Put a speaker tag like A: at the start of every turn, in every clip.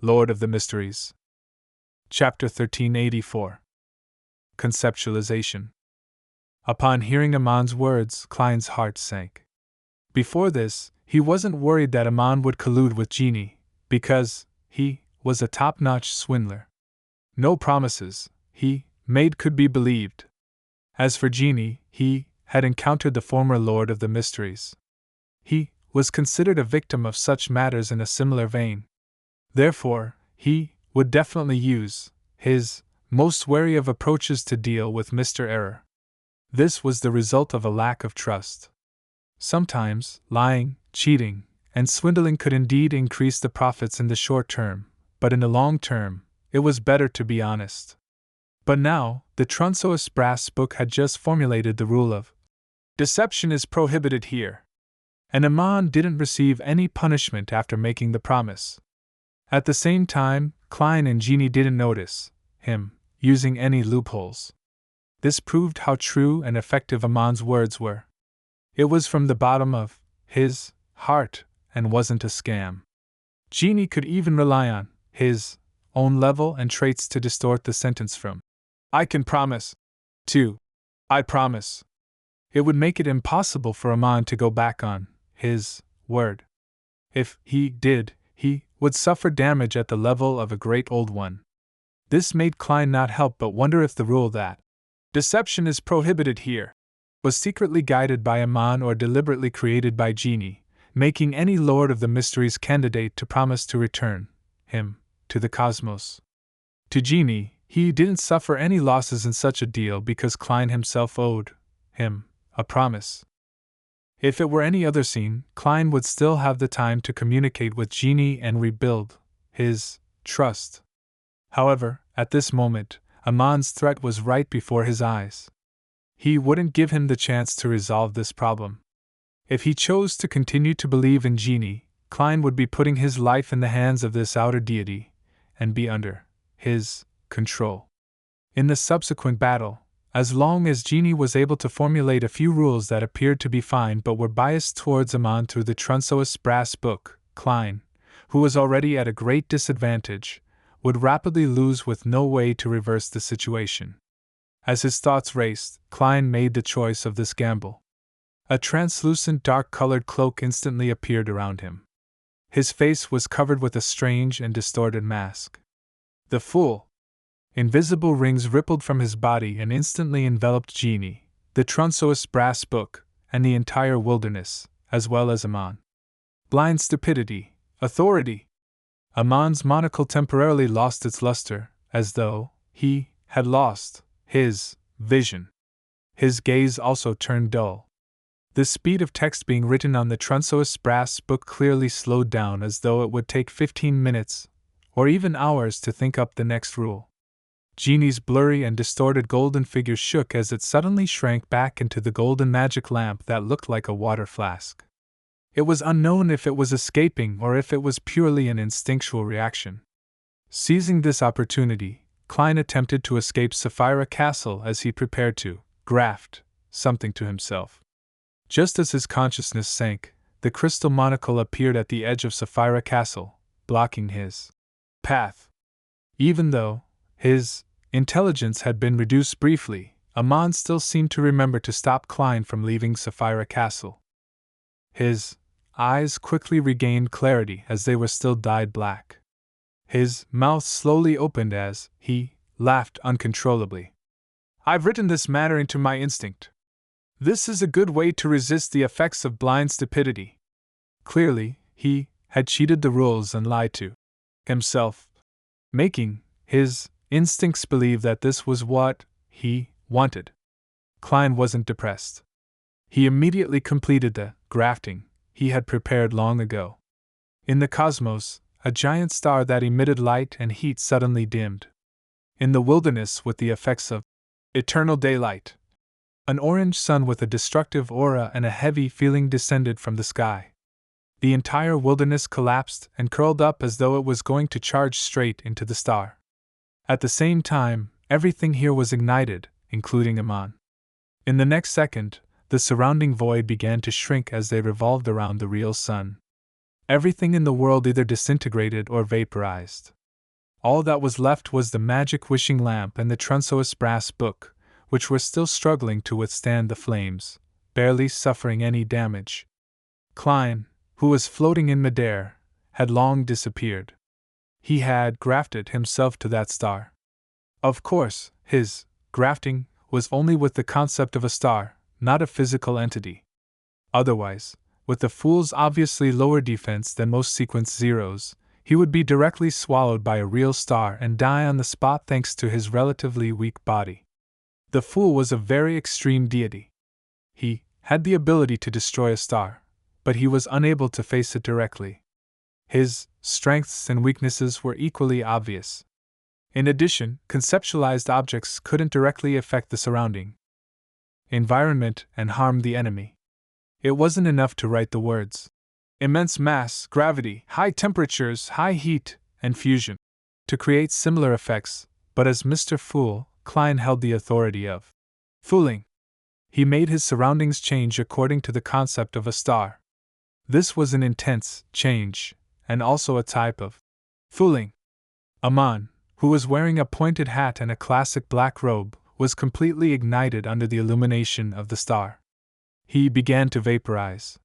A: Lord of the Mysteries. Chapter 1384. Conceptualization. Upon hearing Amon's words, Klein's heart sank. Before this, he wasn't worried that Amon would collude with Jeannie, because he was a top-notch swindler. No promises he made could be believed. As for Jeannie, he had encountered the former Lord of the Mysteries. He was considered a victim of such matters in a similar vein. Therefore, he would definitely use his most wary of approaches to deal with Mr. Error. This was the result of a lack of trust. Sometimes, lying, cheating, and swindling could indeed increase the profits in the short term, but in the long term, it was better to be honest. But now, the Trunso's brass book had just formulated the rule of deception is prohibited here. And Amon didn't receive any punishment after making the promise. At the same time, Klein and Jeannie didn't notice him using any loopholes. This proved how true and effective Amon's words were. It was from the bottom of his heart and wasn't a scam. Jeannie could even rely on his own level and traits to distort the sentence from "I can promise" to "I promise." It would make it impossible for Amon to go back on his word. If he did, he would suffer damage at the level of a great old one. This made Klein not help but wonder if the rule that deception is prohibited here was secretly guided by Amon or deliberately created by Jeannie, making any Lord of the Mysteries candidate to promise to return him to the cosmos. To Jeannie, he didn't suffer any losses in such a deal because Klein himself owed him a promise. If it were any other scene, Klein would still have the time to communicate with Jeannie and rebuild his trust. However, at this moment, Amon's threat was right before his eyes. He wouldn't give him the chance to resolve this problem. If he chose to continue to believe in Jeannie, Klein would be putting his life in the hands of this outer deity, and be under his control. In the subsequent battle, as long as Jeannie was able to formulate a few rules that appeared to be fine but were biased towards Amon through the Trunso's brass book, Klein, who was already at a great disadvantage, would rapidly lose with no way to reverse the situation. As his thoughts raced, Klein made the choice of this gamble. A translucent dark-colored cloak instantly appeared around him. His face was covered with a strange and distorted mask. The fool! Invisible rings rippled from his body and instantly enveloped Jeannie, the Trunso's brass book, and the entire wilderness, as well as Amon. Blind stupidity, authority! Amon's monocle temporarily lost its luster, as though he had lost his vision. His gaze also turned dull. The speed of text being written on the Trunso's brass book clearly slowed down, as though it would take 15 minutes, or even hours, to think up the next rule. Jeannie's blurry and distorted golden figure shook as it suddenly shrank back into the golden magic lamp that looked like a water flask. It was unknown if it was escaping or if it was purely an instinctual reaction. Seizing this opportunity, Klein attempted to escape Sapphira Castle as he prepared to graft something to himself. Just as his consciousness sank, the crystal monocle appeared at the edge of Sapphira Castle, blocking his path. Even though his intelligence had been reduced briefly, Amon still seemed to remember to stop Klein from leaving Sapphira Castle. His eyes quickly regained clarity as they were still dyed black. His mouth slowly opened as he laughed uncontrollably. "I've written this matter into my instinct. This is a good way to resist the effects of blind stupidity." Clearly, he had cheated the rules and lied to himself, making his instincts believe that this was what he wanted. Klein wasn't depressed. He immediately completed the grafting he had prepared long ago. In the cosmos, a giant star that emitted light and heat suddenly dimmed. In the wilderness, with the effects of eternal daylight, an orange sun with a destructive aura and a heavy feeling descended from the sky. The entire wilderness collapsed and curled up as though it was going to charge straight into the star. At the same time, everything here was ignited, including Amon. In the next second, the surrounding void began to shrink as they revolved around the real sun. Everything in the world either disintegrated or vaporized. All that was left was the magic wishing lamp and the Trunso's brass book, which were still struggling to withstand the flames, barely suffering any damage. Klein, who was floating in midair, had long disappeared. He had grafted himself to that star. Of course, his grafting was only with the concept of a star, not a physical entity. Otherwise, with the Fool's obviously lower defense than most sequence zeros, he would be directly swallowed by a real star and die on the spot thanks to his relatively weak body. The Fool was a very extreme deity. He had the ability to destroy a star, but he was unable to face it directly. His strengths and weaknesses were equally obvious. In addition, conceptualized objects couldn't directly affect the surrounding environment and harm the enemy. It wasn't enough to write the words immense mass, gravity, high temperatures, high heat, and fusion to create similar effects, but as Mr. Fool, Klein held the authority of fooling. He made his surroundings change according to the concept of a star. This was an intense change, and also a type of fooling. Amon, who was wearing a pointed hat and a classic black robe, was completely ignited under the illumination of the star. He began to vaporize.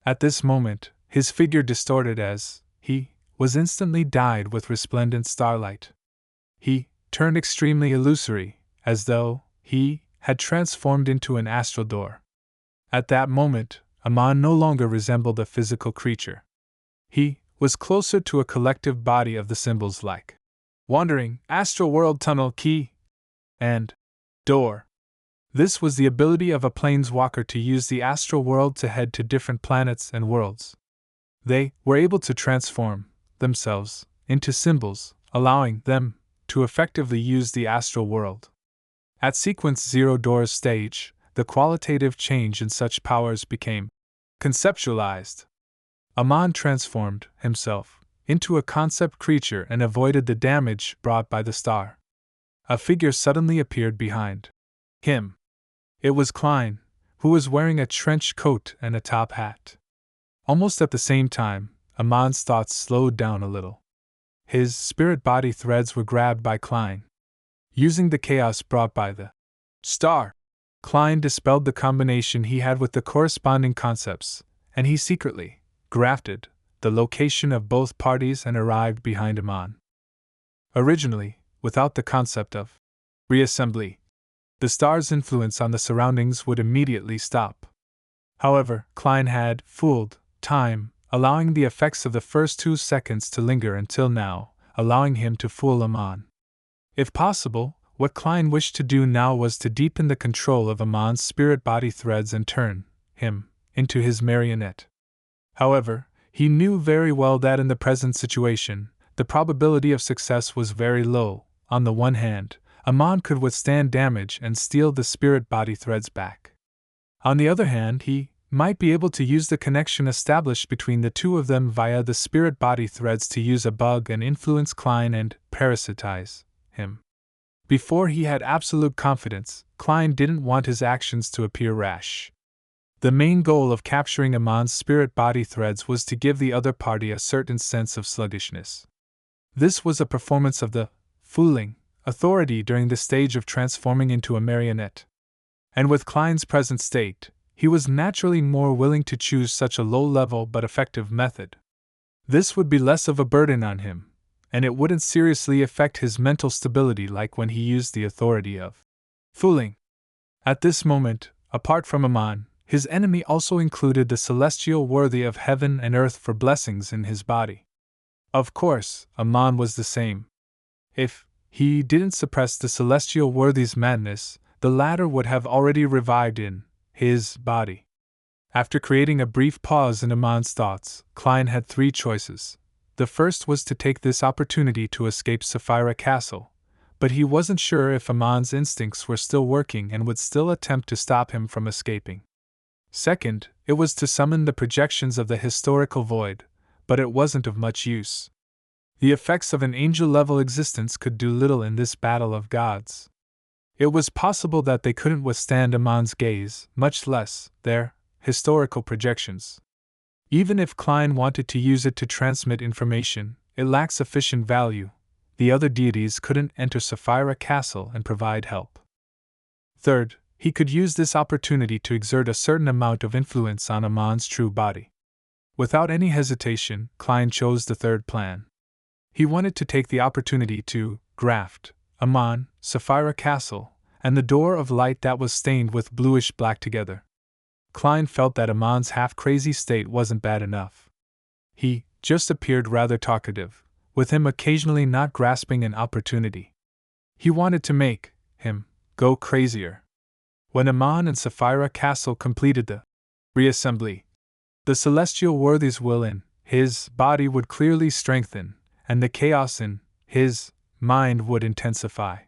A: At this moment, his figure distorted as he was instantly dyed with resplendent starlight. He turned extremely illusory, as though he had transformed into an astral door. At that moment, Amon no longer resembled a physical creature. He was closer to a collective body of the symbols like wandering, astral world tunnel key, and door. This was the ability of a planeswalker to use the astral world to head to different planets and worlds. They were able to transform themselves into symbols, allowing them to effectively use the astral world. At Sequence 0 Door's stage, the qualitative change in such powers became conceptualized. Amon transformed himself into a concept creature and avoided the damage brought by the star. A figure suddenly appeared behind him. It was Klein, who was wearing a trench coat and a top hat. Almost at the same time, Amon's thoughts slowed down a little. His spirit body threads were grabbed by Klein. Using the chaos brought by the star, Klein dispelled the combination he had with the corresponding concepts, and he secretly grafted the location of both parties and arrived behind Amon. Originally, without the concept of reassembly, the star's influence on the surroundings would immediately stop. However, Klein had fooled time, allowing the effects of the first 2 seconds to linger until now, allowing him to fool Amon. If possible, what Klein wished to do now was to deepen the control of Amon's spirit body threads and turn him into his marionette. However, he knew very well that in the present situation, the probability of success was very low. On the one hand, Amon could withstand damage and steal the spirit body threads back. On the other hand, he might be able to use the connection established between the two of them via the spirit body threads to use a bug and influence Klein and parasitize him. Before he had absolute confidence, Klein didn't want his actions to appear rash. The main goal of capturing Amon's spirit body threads was to give the other party a certain sense of sluggishness. This was a performance of the fooling authority during the stage of transforming into a marionette. And with Klein's present state, he was naturally more willing to choose such a low-level but effective method. This would be less of a burden on him, and it wouldn't seriously affect his mental stability like when he used the authority of fooling. At this moment, apart from Amon, his enemy also included the celestial worthy of heaven and earth for blessings in his body. Of course, Amon was the same. If he didn't suppress the celestial worthy's madness, the latter would have already revived in his body. After creating a brief pause in Amon's thoughts, Klein had 3 choices. The first was to take this opportunity to escape Sapphira Castle, but he wasn't sure if Amon's instincts were still working and would still attempt to stop him from escaping. Second, it was to summon the projections of the historical void, but it wasn't of much use. The effects of an angel-level existence could do little in this battle of gods. It was possible that they couldn't withstand Amon's gaze, much less their historical projections. Even if Klein wanted to use it to transmit information, it lacked sufficient value. The other deities couldn't enter Sapphira Castle and provide help. Third, he could use this opportunity to exert a certain amount of influence on Amon's true body. Without any hesitation, Klein chose the third plan. He wanted to take the opportunity to graft Amon, Sapphira Castle, and the door of light that was stained with bluish-black together. Klein felt that Amon's half-crazy state wasn't bad enough. He just appeared rather talkative, with him occasionally not grasping an opportunity. He wanted to make him go crazier. When Amon and Sapphira Castle completed the reassembly, the celestial worthy's will in his body would clearly strengthen, and the chaos in his mind would intensify.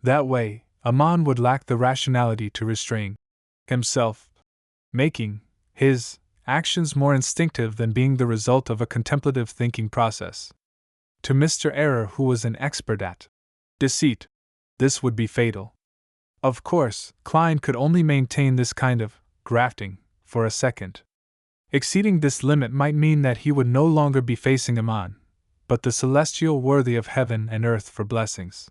A: That way, Amon would lack the rationality to restrain himself, making his actions more instinctive than being the result of a contemplative thinking process. To Mr. Error, who was an expert at deceit, this would be fatal. Of course, Klein could only maintain this kind of grafting for a second. Exceeding this limit might mean that he would no longer be facing Amon, but the celestial worthy of heaven and earth for blessings.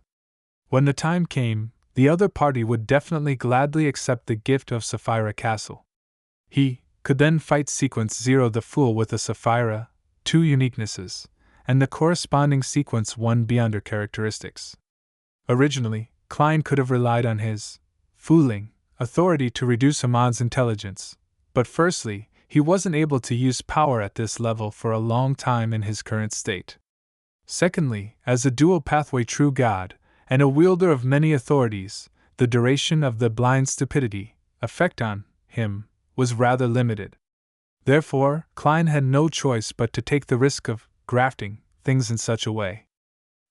A: When the time came, the other party would definitely gladly accept the gift of Sapphira Castle. He could then fight Sequence 0 the Fool with a Sapphira, 2 uniquenesses, and the corresponding Sequence 1b under characteristics. Originally, Klein could have relied on his fooling authority to reduce Amon's intelligence, but firstly, he wasn't able to use power at this level for a long time in his current state. Secondly, as a dual pathway true god, and a wielder of many authorities, the duration of the blind stupidity effect on him was rather limited. Therefore, Klein had no choice but to take the risk of grafting things in such a way.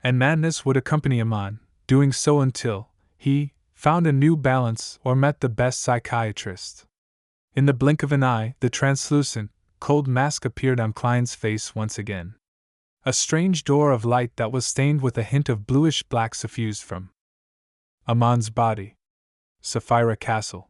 A: And madness would accompany Amon, doing so until he found a new balance or met the best psychiatrist. In the blink of an eye, the translucent, cold mask appeared on Klein's face once again. A strange door of light that was stained with a hint of bluish-black suffused from Amon's body. Sapphira Castle.